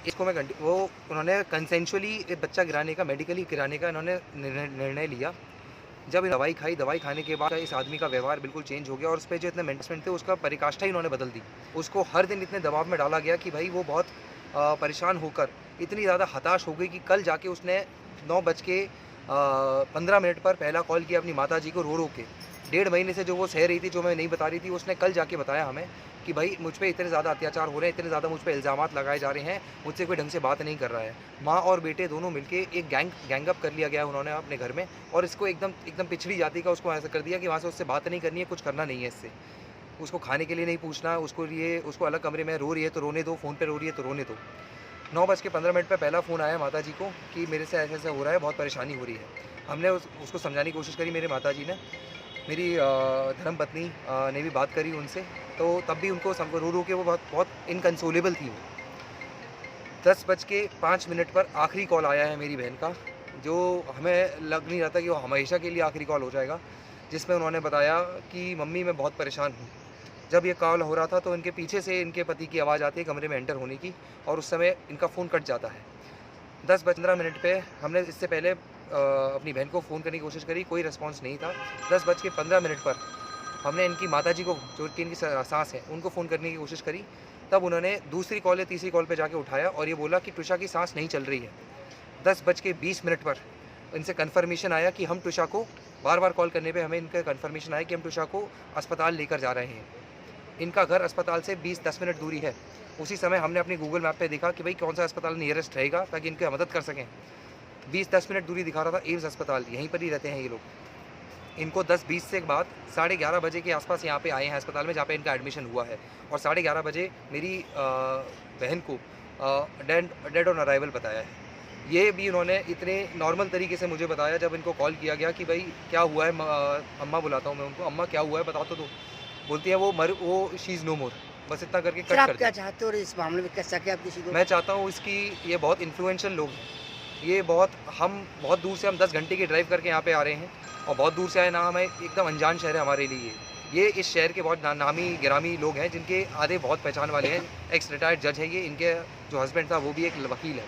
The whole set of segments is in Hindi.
इसको मैं वो उन्होंने कंसेंशुअली बच्चा गिराने का, मेडिकली गिराने का इन्होंने निर्णय लिया। जब दवाई खाई, दवाई खाने के बाद इस आदमी का व्यवहार बिल्कुल चेंज हो गया और उसपे जो इतने मैनेजमेंट थे, उसका परिकाष्ठा ही उन्होंने बदल दी। उसको हर दिन इतने दबाव में डाला गया कि भाई वो बहुत परेशान होकर इतनी ज़्यादा हताश हो गई कि कल जाके उसने 9 बज के 15 मिनट पर पहला कॉल किया अपनी माताजी को रो-रो के। 1.5 महीने से जो वो सह रही थी, जो मैं नहीं बता रही थी, उसने कल जाके बताया हमें कि भाई मुझ पे इतने ज़्यादा अत्याचार हो रहे हैं, इतने ज़्यादा मुझ पे इल्ज़ामात लगाए जा रहे हैं, मुझसे कोई ढंग से बात नहीं कर रहा है। माँ और बेटे दोनों मिलके एक गैंगअप कर लिया गया उन्होंने अपने घर में और इसको एकदम एकदम पिछड़ी जाति का उसको ऐसा कर दिया कि वहाँ से उससे बात नहीं करनी है, कुछ करना नहीं है इससे। उसको खाने के लिए नहीं पूछना, उसको अलग कमरे में रो रही है तो रोने दो, फ़ोन पे रो रही है तो रोने दो। 9 बज के 15 मिनट पे पहला फ़ोन आया माताजी को कि मेरे से ऐसे-ऐसे हो रहा है, बहुत परेशानी हो रही है। हमने उसको समझाने की कोशिश करी, मेरे माताजी ने। मेरी धर्मपत्नी ने भी बात करी उनसे, तो तब भी उनको रो-रो के वो बहुत बहुत इनकंसोलेबल थी वो। 10 बज के 5 मिनट पर आखिरी कॉल आया है मेरी बहन का, जो हमें लग नहीं रहा था कि वो हमेशा के लिए आखिरी कॉल हो जाएगा, जिसमें उन्होंने बताया कि मम्मी मैं बहुत परेशान हूँ। जब ये कॉल हो रहा था तो इनके पीछे से इनके पति की आवाज़ आती है कमरे में एंटर होने की और उस समय इनका फ़ोन कट जाता है। 10 बज 15 मिनट पे हमने इससे पहले अपनी बहन को फ़ोन करने की कोशिश करी, कोई रिस्पॉन्स नहीं था। 10 बज के 15 मिनट पर हमने इनकी माताजी को, जो कि इनकी सास है, उनको फ़ोन करने की कोशिश करी। तब उन्होंने दूसरी कॉल या तीसरी कॉल पे जाके उठाया और ये बोला कि ट्विशा की साँस नहीं चल रही है। 10 बज के 20 मिनट पर इनसे कन्फर्मेशन आया कि हम ट्विशा को, बार-बार कॉल करने पे हमें इनका कन्फर्मेशन आया कि हम ट्विशा को अस्पताल लेकर जा रहे हैं। इनका घर अस्पताल से 20-10 मिनट दूरी है। उसी समय हमने अपने गूगल मैप पे देखा कि भाई कौन-सा अस्पताल नियरेस्ट रहेगा ताकि इनकी मदद कर सकें। 20-10 मिनट दूरी दिखा रहा था एम्स अस्पताल, यहीं पर ही रहते हैं ये लोग। इनको 10-20 से बाद 11:30 बजे के आसपास यहाँ पे आए हैं अस्पताल में, जहाँ पे इनका एडमिशन हुआ है और 11:30 बजे मेरी बहन को डेड ऑन अराइवल बताया है। ये भी उन्होंने इतने नॉर्मल तरीके से मुझे बताया जब इनको कॉल किया गया कि भाई क्या हुआ है, अम्मा बुलाता हूँ मैं उनको, अम्मा क्या हुआ है बता तो दो। बोलती है वो शी इज़ नो मोर, बस इतना करके सर कट आप कर क्या दिया। चाहते हो और इस मामले में कैसा क्या आप किसी को मैं चाहता हूँ इसकी, ये बहुत इन्फ्लुएंशियल लोग हैं। ये बहुत दूर से हम 10 घंटे की ड्राइव करके यहाँ पे आ रहे हैं और बहुत दूर से आए ना, हमें एकदम अनजान शहर है हमारे लिए। ये इस शहर के बहुत नामी गिरामी लोग हैं जिनके आधे बहुत पहचान वाले हैं। एक्स रिटायर्ड जज है ये, इनके जो हस्बैंड था वो भी एक वकील है।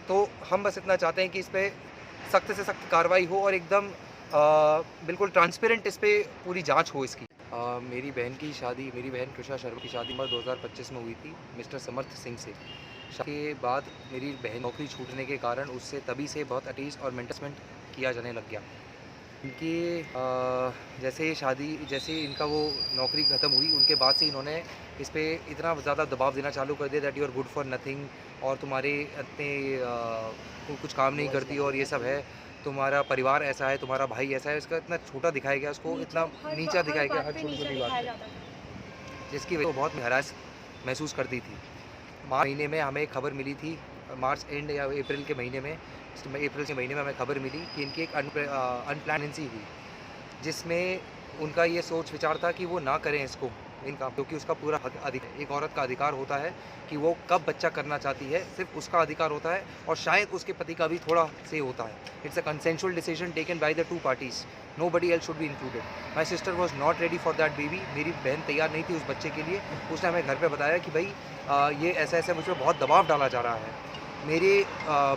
तो हम बस इतना चाहते हैं कि इस पे सख्त से सख्त कार्रवाई हो और एकदम बिल्कुल ट्रांसपेरेंट इस पे पूरी जाँच हो इसकी। मेरी बहन ट्विशा शर्मा की शादी मार्च 2025 में हुई थी मिस्टर समर्थ सिंह से। शादी के बाद मेरी बहन नौकरी छूटने के कारण उससे तभी से बहुत अटैच और मेंटेसमेंट किया जाने लग गया। इनकी जैसे ही इनका वो नौकरी ख़त्म हुई, उनके बाद से इन्होंने इस पे इतना ज़्यादा दबाव देना चालू कर दिया that you are good for nothing और तुम्हारे इतने कुछ काम नहीं करती और ये सब है, तुम्हारा परिवार ऐसा है, तुम्हारा भाई ऐसा है, इसका इतना छोटा दिखाया गया, उसको इतना नीचा दिखाया गया हर छोटी-छोटी बात पे, जिसकी वजह से वो बहुत हरास महसूस करती थी। मार्च महीने में हमें खबर मिली थी, मार्च एंड या अप्रैल के महीने में, अप्रैल के महीने में हमें खबर मिली कि इनकी एक अनप्लान्ड प्रेगनेंसी हुई, जिसमें उनका ये सोच विचार था कि वो ना करें इसको, इनका, क्योंकि उसका पूरा एक औरत का अधिकार होता है कि वो कब बच्चा करना चाहती है, सिर्फ उसका अधिकार होता है और शायद उसके पति का भी थोड़ा से होता है। It's a consensual decision taken by the two parties, nobody else should be included. My sister was not ready for that baby, मेरी बहन तैयार नहीं थी उस बच्चे के लिए। उसने हमें घर पे बताया कि भाई ये ऐसा-ऐसा मुझ पे बहुत दबाव डाला जा रहा है। मेरे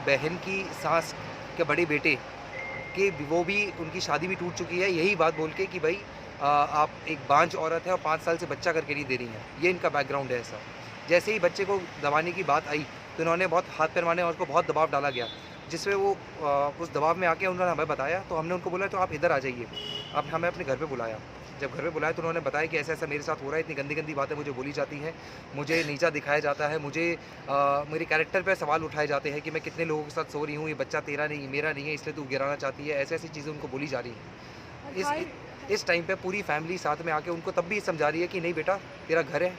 बहन की सास के बड़े बेटे कि वो भी, उनकी शादी भी टूट चुकी है, यही बात बोल के कि भाई आप एक बांझ औरत है और 5 साल से बच्चा करके नहीं दे रही हैं। ये इनका बैकग्राउंड है ऐसा। जैसे ही बच्चे को दबाने की बात आई तो इन्होंने बहुत हाथ पैर मारे और उसको बहुत दबाव डाला गया, जिसमें वो उस दबाव में आके उन्होंने हमें बताया, तो हमने उनको बोला तो आप इधर आ जाइए। अब हमें अपने घर पे बुलाया। जब घर पे बुलाया तो उन्होंने बताया कि ऐसा-ऐसा मेरे साथ हो रहा है, इतनी गंदी-गंदी बातें मुझे बोली जाती हैं, मुझे नीचा दिखाया जाता है, मुझे मेरे कैरेक्टर पे सवाल उठाए जाते हैं कि मैं कितने लोगों के साथ सो रही हूँ, ये बच्चा तेरा नहीं मेरा नहीं है इसलिए तू गिराना चाहती है, ऐसी-ऐसी चीज़ें उनको बोली जा रही हैं। इस टाइम पे पूरी फैमिली साथ में आके उनको तब भी समझा रही है कि नहीं बेटा तेरा घर है,